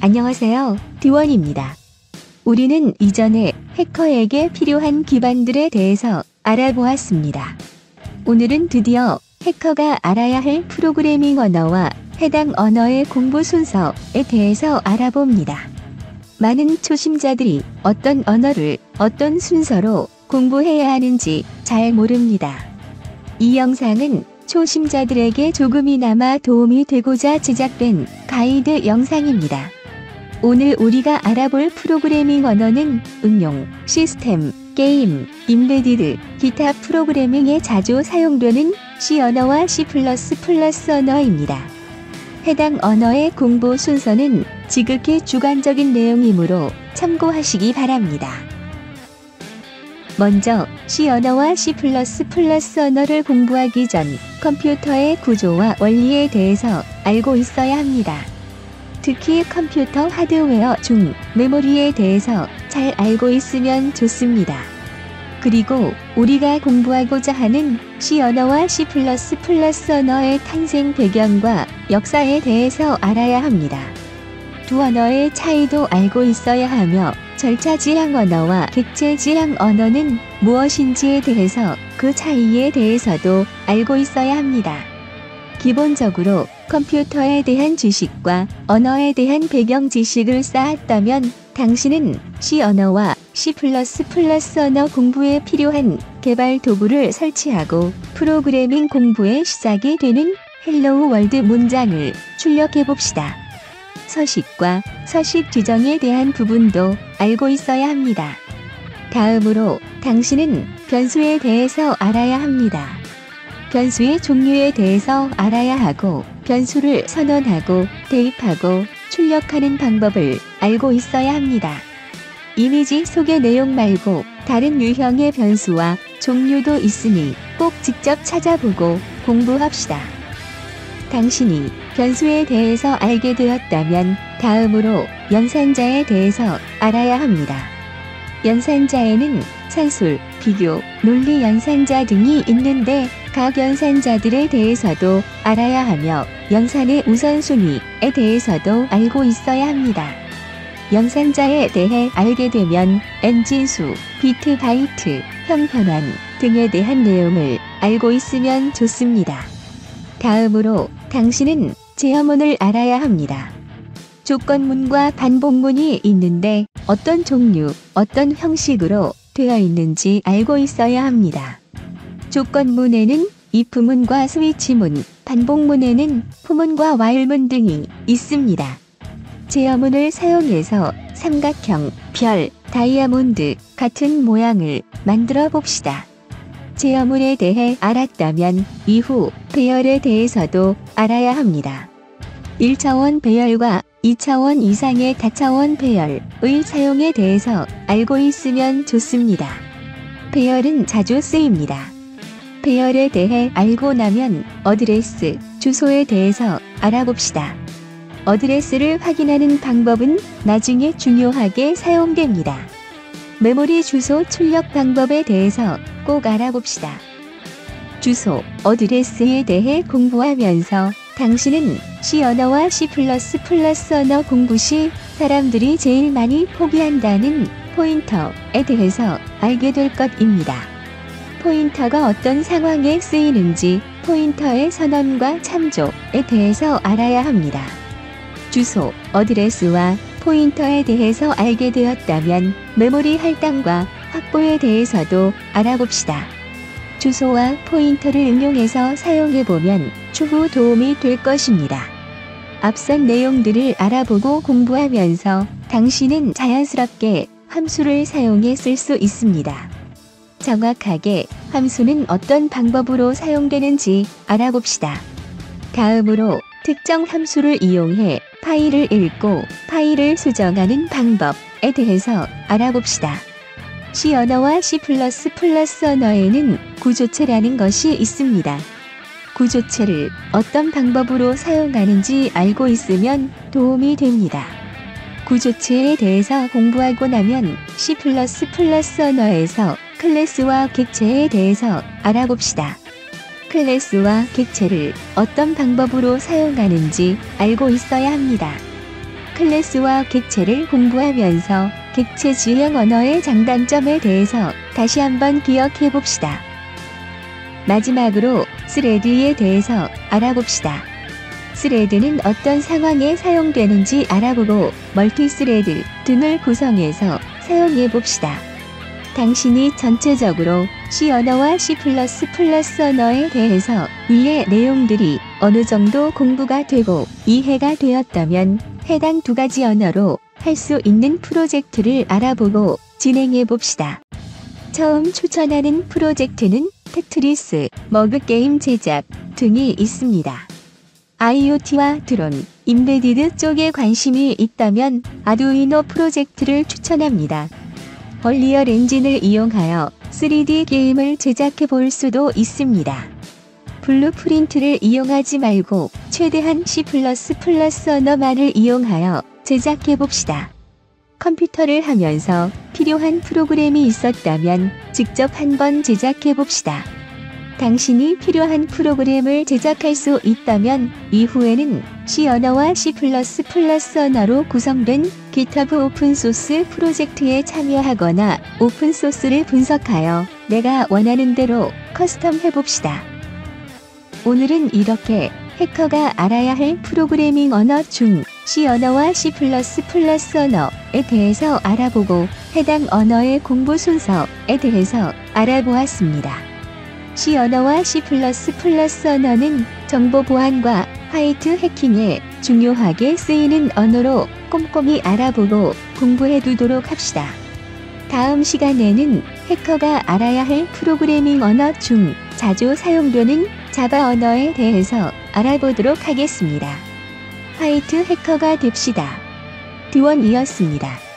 안녕하세요, 디원입니다. 우리는 이전에 해커에게 필요한 기반들에 대해서 알아보았습니다. 오늘은 드디어 해커가 알아야 할 프로그래밍 언어와 해당 언어의 공부 순서에 대해서 알아봅니다. 많은 초심자들이 어떤 언어를 어떤 순서로 공부해야 하는지 잘 모릅니다. 이 영상은 초심자들에게 조금이나마 도움이 되고자 제작된 가이드 영상입니다. 오늘 우리가 알아볼 프로그래밍 언어는 응용, 시스템, 게임, 임베디드, 기타 프로그래밍에 자주 사용되는 C 언어와 C++ 언어입니다. 해당 언어의 공부 순서는 지극히 주관적인 내용이므로 참고하시기 바랍니다. 먼저 C 언어와 C++ 언어를 공부하기 전 컴퓨터의 구조와 원리에 대해서 알고 있어야 합니다. 특히 컴퓨터 하드웨어 중 메모리에 대해서 잘 알고 있으면 좋습니다. 그리고 우리가 공부하고자 하는 C 언어와 C++ 언어의 탄생 배경과 역사에 대해서 알아야 합니다. 두 언어의 차이도 알고 있어야 하며 절차지향 언어와 객체지향 언어는 무엇인지에 대해서 그 차이에 대해서도 알고 있어야 합니다. 기본적으로 컴퓨터에 대한 지식과 언어에 대한 배경 지식을 쌓았다면 당신은 C 언어와 C++ 언어 공부에 필요한 개발 도구를 설치하고 프로그래밍 공부의 시작이 되는 헬로우 월드 문장을 출력해 봅시다. 서식과 서식 지정에 대한 부분도 알고 있어야 합니다. 다음으로 당신은 변수에 대해서 알아야 합니다. 변수의 종류에 대해서 알아야 하고 변수를 선언하고 대입하고 출력하는 방법을 알고 있어야 합니다. 이미지 속의 내용 말고 다른 유형의 변수와 종류도 있으니 꼭 직접 찾아보고 공부합시다. 당신이 변수에 대해서 알게 되었다면 다음으로 연산자에 대해서 알아야 합니다. 연산자에는 산술, 비교, 논리 연산자 등이 있는데 각 연산자들에 대해서도 알아야 하며 연산의 우선순위에 대해서도 알고 있어야 합니다. 연산자에 대해 알게 되면 엔진수, 비트 바이트, 형변환 등에 대한 내용을 알고 있으면 좋습니다. 다음으로 당신은 제어문을 알아야 합니다. 조건문과 반복문이 있는데 어떤 종류, 어떤 형식으로 되어 있는지 알고 있어야 합니다. 조건문에는 if문과 스위치문, 반복문에는 for문과 while문 등이 있습니다. 제어문을 사용해서 삼각형, 별, 다이아몬드 같은 모양을 만들어 봅시다. 제어문에 대해 알았다면 이후 배열에 대해서도 알아야 합니다. 1차원 배열과 2차원 이상의 다차원 배열의 사용에 대해서 알고 있으면 좋습니다. 배열은 자주 쓰입니다. 배열에 대해 알고 나면 어드레스, 주소에 대해서 알아봅시다. 어드레스를 확인하는 방법은 나중에 중요하게 사용됩니다. 메모리 주소 출력 방법에 대해서 꼭 알아봅시다. 주소, 어드레스에 대해 공부하면서 당신은 C 언어와 C++ 언어 공부 시 사람들이 제일 많이 포기한다는 포인터에 대해서 알게 될 것입니다. 포인터가 어떤 상황에 쓰이는지 포인터의 선언과 참조에 대해서 알아야 합니다. 주소, 어드레스와 포인터에 대해서 알게 되었다면 메모리 할당과 확보에 대해서도 알아봅시다. 주소와 포인터를 응용해서 사용해보면 추후 도움이 될 것입니다. 앞선 내용들을 알아보고 공부하면서 당신은 자연스럽게 함수를 사용해 쓸 수 있습니다. 정확하게 함수는 어떤 방법으로 사용되는지 알아봅시다. 다음으로 특정 함수를 이용해 파일을 읽고 파일을 수정하는 방법에 대해서 알아봅시다. C 언어와 C++ 언어에는 구조체라는 것이 있습니다. 구조체를 어떤 방법으로 사용하는지 알고 있으면 도움이 됩니다. 구조체에 대해서 공부하고 나면 C++ 언어에서 클래스와 객체에 대해서 알아봅시다. 클래스와 객체를 어떤 방법으로 사용하는지 알고 있어야 합니다. 클래스와 객체를 공부하면서 객체 지형 언어의 장단점에 대해서 다시 한번 기억해 봅시다. 마지막으로 스레드에 대해서 알아봅시다. 스레드는 어떤 상황에 사용되는지 알아보고 멀티스레드 등을 구성해서 사용해 봅시다. 당신이 전체적으로 C 언어와 C++ 언어에 대해서 위의 내용들이 어느 정도 공부가 되고 이해가 되었다면 해당 두 가지 언어로 할 수 있는 프로젝트를 알아보고 진행해 봅시다. 처음 추천하는 프로젝트는 테트리스, 머그게임 제작 등이 있습니다. IoT와 드론, 임베디드 쪽에 관심이 있다면 아두이노 프로젝트를 추천합니다. 얼리얼 엔진을 이용하여 3D 게임을 제작해 볼 수도 있습니다. 블루프린트를 이용하지 말고 최대한 C++ 언어만을 이용하여 제작해 봅시다. 컴퓨터를 하면서 필요한 프로그램이 있었다면 직접 한번 제작해 봅시다. 당신이 필요한 프로그램을 제작할 수 있다면 이후에는 C 언어와 C++ 언어로 구성된 GitHub 오픈소스 프로젝트에 참여하거나 오픈소스를 분석하여 내가 원하는 대로 커스텀 해봅시다. 오늘은 이렇게 해커가 알아야 할 프로그래밍 언어 중 C 언어와 C++ 언어에 대해서 알아보고 해당 언어의 공부 순서에 대해서 알아보았습니다. C 언어와 C++ 언어는 정보 보안과 화이트 해킹에 중요하게 쓰이는 언어로 꼼꼼히 알아보고 공부해 두도록 합시다. 다음 시간에는 해커가 알아야 할 프로그래밍 언어 중 자주 사용되는 자바 언어에 대해서 알아보도록 하겠습니다. 화이트 해커가 됩시다. 드원이었습니다.